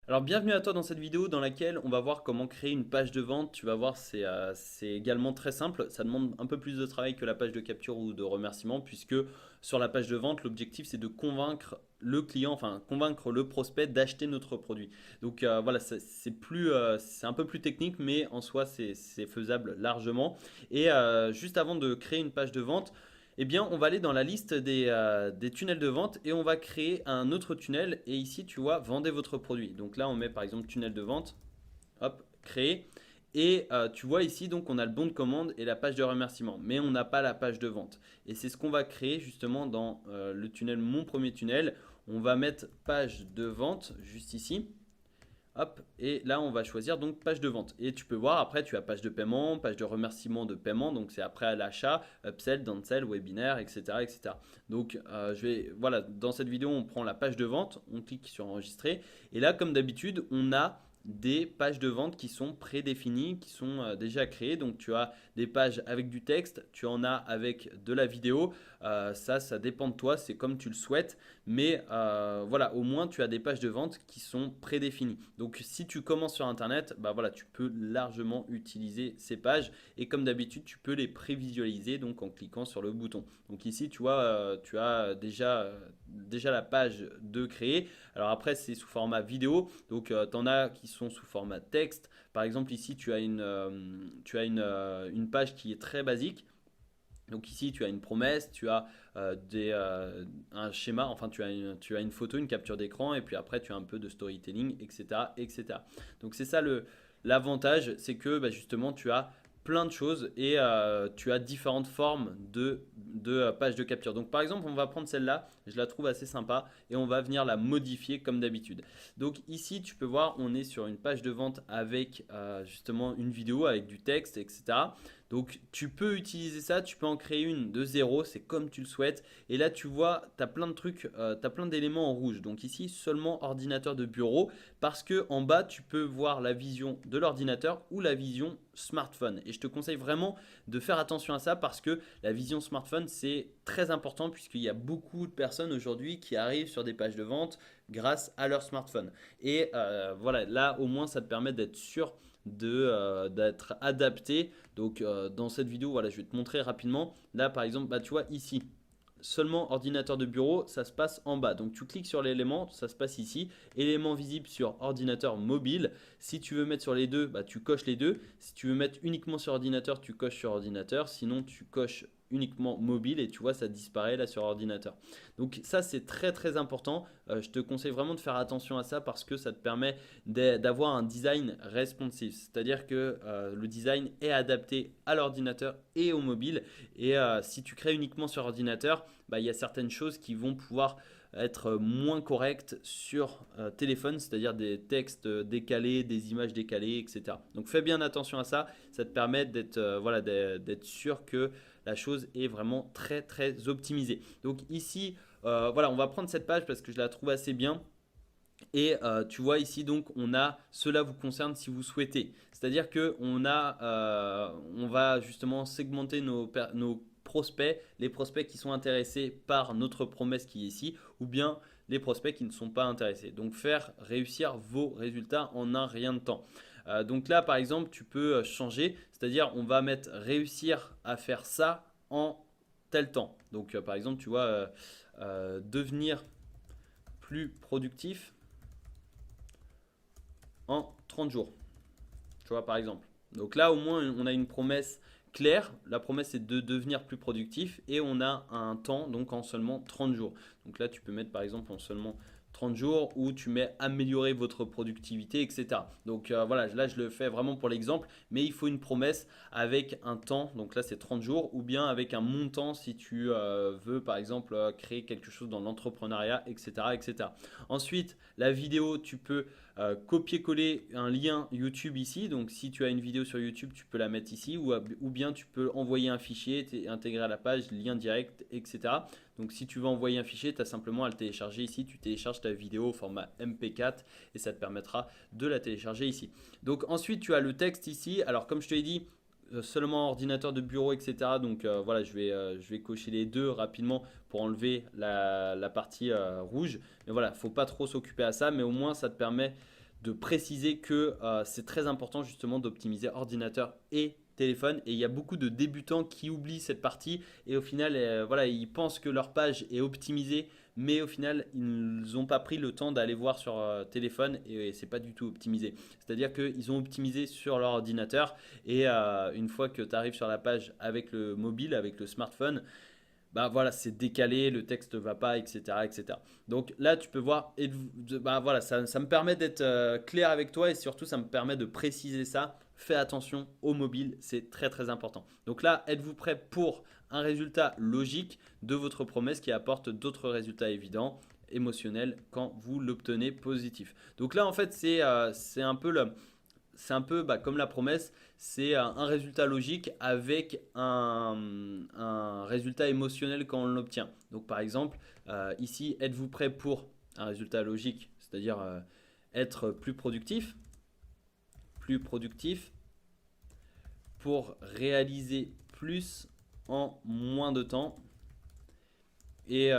Alors bienvenue à toi dans cette vidéo dans laquelle on va voir comment créer une page de vente. Tu vas voir, c'est également très simple. Ça demande un peu plus de travail que la page de capture ou de remerciement puisque sur la page de vente, l'objectif c'est de convaincre le client, enfin convaincre le prospect d'acheter notre produit. Donc voilà, c'est un peu plus technique mais en soi c'est faisable largement. Et juste avant de créer une page de vente, eh bien, on va aller dans la liste des tunnels de vente et on va créer un autre tunnel. Et ici, tu vois, vendez votre produit. Donc là, on met par exemple tunnel de vente, hop, créer. Et tu vois ici, donc on a le bon de commande et la page de remerciement, mais on n'a pas la page de vente. Et c'est ce qu'on va créer justement dans le tunnel, mon premier tunnel. On va mettre page de vente juste ici. Hop, et là on va choisir donc page de vente. Et tu peux voir après tu as page de paiement, page de remerciement de paiement, donc c'est après à l'achat, upsell, downsell, webinaire, etc. etc. Donc voilà, dans cette vidéo on prend la page de vente, on clique sur enregistrer. Et là comme d'habitude on a des pages de vente qui sont prédéfinies, qui sont déjà créées. Donc tu as des pages avec du texte, tu en as avec de la vidéo. Ça dépend de toi, c'est comme tu le souhaites. Mais voilà, au moins tu as des pages de vente qui sont prédéfinies. Donc si tu commences sur Internet, bah voilà, tu peux largement utiliser ces pages. Et comme d'habitude, tu peux les prévisualiser donc en cliquant sur le bouton. Donc ici, tu vois, tu as déjà la page de créer. Alors après, c'est sous format vidéo. Donc tu en as qui sont sous format texte. Par exemple, ici, tu as une page qui est très basique. Donc ici, tu as une promesse, tu as un schéma, enfin tu as une photo, une capture d'écran, et puis après tu as un peu de storytelling, etc. etc. Donc c'est ça l'avantage, c'est que bah, justement tu as plein de choses et tu as différentes formes de pages de capture. Donc par exemple, on va prendre celle-là, je la trouve assez sympa, et on va venir la modifier comme d'habitude. Donc ici, tu peux voir, on est sur une page de vente avec justement une vidéo, avec du texte, etc. Donc tu peux utiliser ça, tu peux en créer une de zéro, c'est comme tu le souhaites. Et là tu vois, tu as plein de trucs, tu as plein d'éléments en rouge. Donc ici seulement ordinateur de bureau parce que en bas tu peux voir la vision de l'ordinateur ou la vision smartphone. Et je te conseille vraiment de faire attention à ça parce que la vision smartphone c'est très important puisqu'il y a beaucoup de personnes aujourd'hui qui arrivent sur des pages de vente grâce à leur smartphone. Et voilà, là au moins ça te permet d'être sûr d'être adapté. Donc dans cette vidéo, voilà, je vais te montrer rapidement. Là par exemple, bah, tu vois ici, seulement ordinateur de bureau, ça se passe en bas. Donc tu cliques sur l'élément, ça se passe ici. Élément visible sur ordinateur mobile. Si tu veux mettre sur les deux, bah, tu coches les deux. Si tu veux mettre uniquement sur ordinateur, tu coches sur ordinateur. Sinon, tu coches uniquement mobile et tu vois ça disparaît là sur ordinateur. Donc ça c'est très très important. Je te conseille vraiment de faire attention à ça parce que ça te permet d'avoir un design responsive. C'est-à-dire que le design est adapté à l'ordinateur et au mobile. Et si tu crées uniquement sur ordinateur, bah, il y a certaines choses qui vont pouvoir être moins correctes sur téléphone, c'est-à-dire des textes décalés, des images décalées, etc. Donc fais bien attention à ça, ça te permet d'être voilà, d'être sûr que la chose est vraiment très très optimisée. Donc ici, voilà, on va prendre cette page parce que je la trouve assez bien. Et tu vois ici donc on a cela vous concerne si vous souhaitez. C'est-à-dire que on va justement segmenter nos prospects, les prospects qui sont intéressés par notre promesse qui est ici, ou bien les prospects qui ne sont pas intéressés. Donc faire réussir vos résultats en un rien de temps. Donc là par exemple tu peux changer, c'est-à-dire on va mettre réussir à faire ça en tel temps. Donc par exemple tu vois devenir plus productif en 30 jours. Tu vois, par exemple. Donc là, au moins, on a une promesse claire. La promesse est de devenir plus productif et on a un temps, donc en seulement 30 jours. Donc là, tu peux mettre par exemple en seulement 30 jours où tu mets améliorer votre productivité, etc. Donc voilà, là je le fais vraiment pour l'exemple, mais il faut une promesse avec un temps, donc là c'est 30 jours, ou bien avec un montant si tu veux par exemple créer quelque chose dans l'entrepreneuriat, etc., etc. Ensuite, la vidéo, tu peux copier-coller un lien YouTube ici. Donc si tu as une vidéo sur YouTube, tu peux la mettre ici ou bien tu peux envoyer un fichier, intégrer à la page, lien direct, etc. Donc si tu veux envoyer un fichier, tu as simplement à le télécharger ici. Tu télécharges ta vidéo au format MP4 et ça te permettra de la télécharger ici. Donc ensuite, tu as le texte ici. Alors comme je te l'ai dit, seulement ordinateur de bureau, etc. Donc voilà, je vais cocher les deux rapidement pour enlever la partie rouge. Mais voilà, il ne faut pas trop s'occuper à ça, mais au moins ça te permet de préciser que c'est très important justement d'optimiser ordinateur et téléphone. Et il y a beaucoup de débutants qui oublient cette partie et au final, voilà, ils pensent que leur page est optimisée, mais au final, ils n'ont pas pris le temps d'aller voir sur téléphone et c'est pas du tout optimisé. C'est-à-dire qu'ils ont optimisé sur leur ordinateur et une fois que tu arrives sur la page avec le mobile, avec le smartphone, bah voilà, c'est décalé, le texte va pas, etc., etc. Donc là, tu peux voir, bah voilà, ça me permet d'être clair avec toi et surtout, ça me permet de préciser ça. Fais attention au mobile, c'est très très important. Donc là, êtes-vous prêt pour un résultat logique de votre promesse qui apporte d'autres résultats évidents, émotionnels, quand vous l'obtenez positif. Donc là, en fait, c'est un peu c'est un peu comme la promesse, c'est un résultat logique avec un résultat émotionnel quand on l'obtient. Donc par exemple, ici, êtes-vous prêt pour un résultat logique, c'est-à-dire être plus productif pour réaliser plus en moins de temps et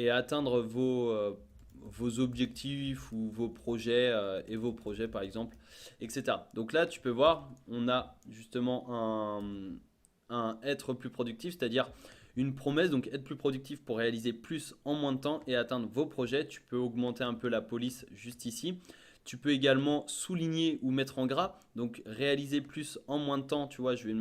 atteindre vos objectifs ou vos projets et vos projets par exemple, etc. Donc là, tu peux voir, on a justement un être plus productif, c'est-à-dire une promesse, donc être plus productif pour réaliser plus en moins de temps et atteindre vos projets. Tu peux augmenter un peu la police juste ici. Tu peux également souligner ou mettre en gras, donc réaliser plus en moins de temps, tu vois, je vais le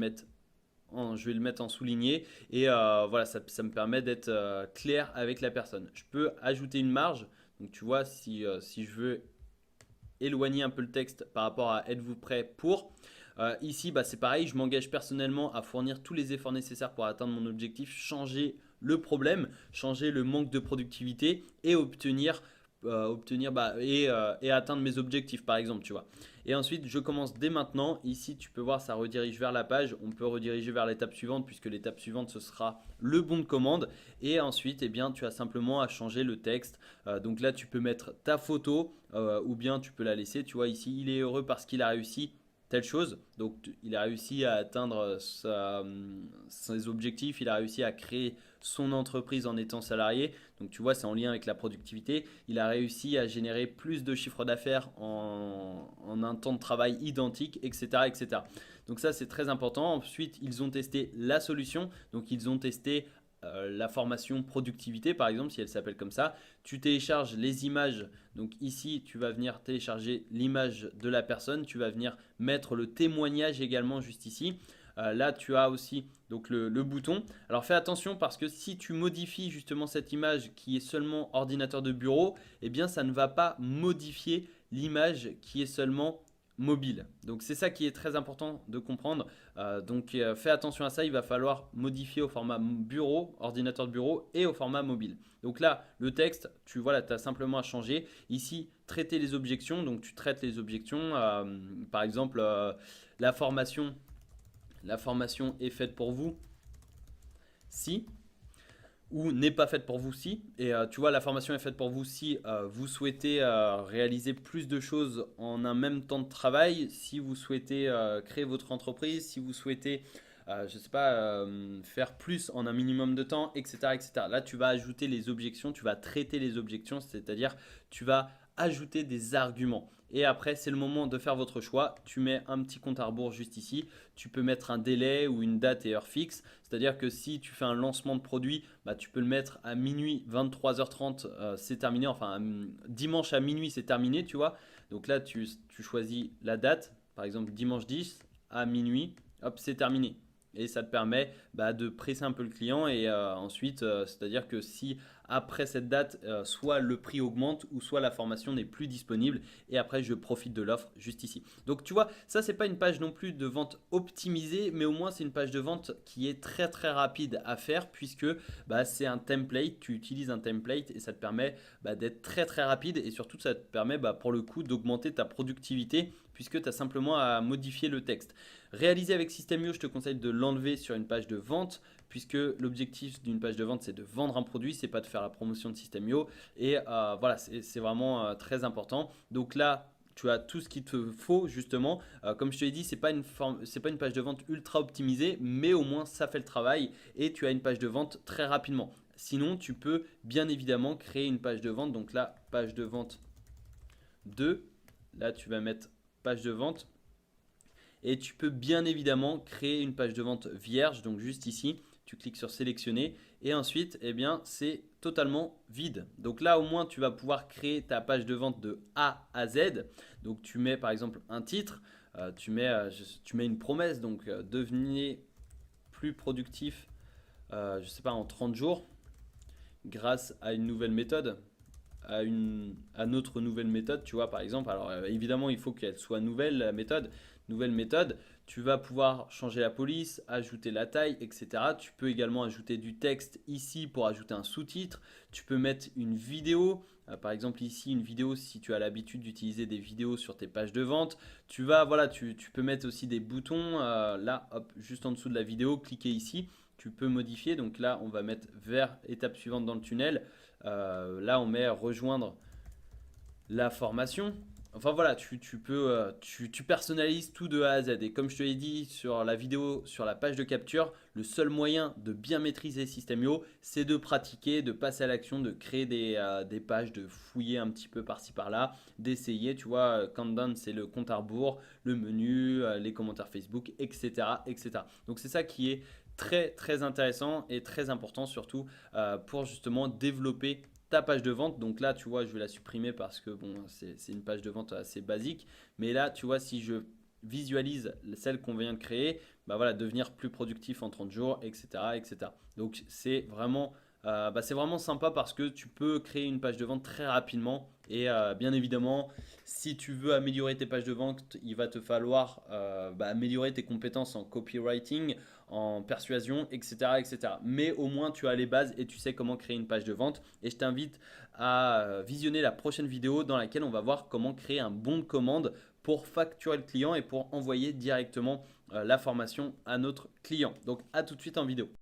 mettre en souligné et voilà, ça me permet d'être clair avec la personne. Je peux ajouter une marge, donc tu vois, si je veux éloigner un peu le texte par rapport à êtes-vous prêt pour. Ici, bah, c'est pareil, je m'engage personnellement à fournir tous les efforts nécessaires pour atteindre mon objectif, changer le problème, changer le manque de productivité et et atteindre mes objectifs par exemple, tu vois. Et ensuite, je commence dès maintenant. Ici, tu peux voir, ça redirige vers la page. On peut rediriger vers l'étape suivante puisque l'étape suivante, ce sera le bon de commande. Et ensuite, eh bien, tu as simplement à changer le texte. Donc là, tu peux mettre ta photo ou bien tu peux la laisser. Tu vois, ici, il est heureux parce qu'il a réussi telle chose. Donc, il a réussi à atteindre ses objectifs. Il a réussi à créer son entreprise en étant salarié. Donc, tu vois, c'est en lien avec la productivité. Il a réussi à générer plus de chiffre d'affaires en un temps de travail identique, etc., etc. Donc, ça, c'est très important. Ensuite, ils ont testé la solution. Donc, ils ont testé la formation productivité, par exemple, si elle s'appelle comme ça. Tu télécharges les images. Donc ici, tu vas venir télécharger l'image de la personne. Tu vas venir mettre le témoignage également juste ici. Là, tu as aussi donc le bouton. Alors fais attention parce que si tu modifies justement cette image qui est seulement ordinateur de bureau, eh bien ça ne va pas modifier l'image qui est seulement mobile. Donc c'est ça qui est très important de comprendre. Fais attention à ça, il va falloir modifier au format bureau, ordinateur de bureau et au format mobile. Donc là, le texte, tu vois, là, tu as simplement à changer. Ici, traiter les objections. Donc tu traites les objections. Par exemple, la formation est faite pour vous si, ou n'est pas faite pour vous si. Et tu vois, la formation est faite pour vous si vous souhaitez réaliser plus de choses en un même temps de travail, si vous souhaitez créer votre entreprise, si vous souhaitez, je ne sais pas, faire plus en un minimum de temps, etc., etc. Là, tu vas ajouter les objections, tu vas traiter les objections, c'est-à-dire tu vas ajouter des arguments. Et après, c'est le moment de faire votre choix. Tu mets un petit compte à rebours juste ici. Tu peux mettre un délai ou une date et heure fixe. C'est-à-dire que si tu fais un lancement de produit, bah, tu peux le mettre à minuit, 23h30, c'est terminé. Enfin, dimanche à minuit, c'est terminé, tu vois. Donc là, tu choisis la date. Par exemple, dimanche 10 à minuit, hop, c'est terminé. Et ça te permet de presser un peu le client et ensuite, c'est-à-dire que si après cette date, soit le prix augmente ou soit la formation n'est plus disponible et après je profite de l'offre juste ici. Donc tu vois, ça c'est pas une page non plus de vente optimisée, mais au moins c'est une page de vente qui est très très rapide à faire puisque c'est un template, tu utilises un template et ça te permet d'être très très rapide et surtout ça te permet pour le coup d'augmenter ta productivité puisque tu as simplement à modifier le texte. Réaliser avec System.io, je te conseille de l'enlever sur une page de vente puisque l'objectif d'une page de vente c'est de vendre un produit, c'est pas de faire la promotion de System.io et voilà, c'est vraiment très important. Donc là, tu as tout ce qu'il te faut justement. Comme je te l'ai dit, c'est pas une page de vente ultra optimisée, mais au moins ça fait le travail et tu as une page de vente très rapidement. Sinon, tu peux bien évidemment créer une page de vente. Donc là, page de vente 2. Là, tu vas mettre page de vente. Et tu peux bien évidemment créer une page de vente vierge. Donc juste ici, tu cliques sur sélectionner. Et ensuite, eh bien, c'est totalement vide. Donc là, au moins, tu vas pouvoir créer ta page de vente de A à Z. Donc tu mets par exemple un titre, tu mets une promesse. Donc devenir plus productif, je ne sais pas, en 30 jours grâce à une nouvelle méthode. À notre nouvelle méthode, tu vois, par exemple. Alors évidemment, il faut qu'elle soit nouvelle, la méthode. Nouvelle méthode, tu vas pouvoir changer la police, ajouter la taille, etc. Tu peux également ajouter du texte ici pour ajouter un sous-titre. Tu peux mettre une vidéo. Par exemple ici, une vidéo si tu as l'habitude d'utiliser des vidéos sur tes pages de vente. Voilà, tu peux mettre aussi des boutons. Là, hop, juste en dessous de la vidéo, cliquez ici. Tu peux modifier. Donc là, on va mettre vers étape suivante dans le tunnel. Là, on met rejoindre la formation. Enfin voilà, tu personnalises tout de A à Z. Et comme je te l'ai dit sur la vidéo, sur la page de capture, le seul moyen de bien maîtriser System.io, c'est de pratiquer, de passer à l'action, de créer des pages, de fouiller un petit peu par-ci par-là, d'essayer. Tu vois, Countdown, c'est le compte à rebours, le menu, les commentaires Facebook, etc. etc. Donc c'est ça qui est très très intéressant et très important surtout pour justement développer ta page de vente. Donc là, tu vois, je vais la supprimer parce que bon, c'est une page de vente assez basique. Mais là, tu vois, si je visualise celle qu'on vient de créer, bah voilà, devenir plus productif en 30 jours, etc. etc. Donc c'est vraiment sympa parce que tu peux créer une page de vente très rapidement. Et bien évidemment, si tu veux améliorer tes pages de vente, il va te falloir améliorer tes compétences en copywriting, en persuasion, etc., etc. Mais au moins, tu as les bases et tu sais comment créer une page de vente. Et je t'invite à visionner la prochaine vidéo dans laquelle on va voir comment créer un bon de commande pour facturer le client et pour envoyer directement la formation à notre client. Donc, à tout de suite en vidéo.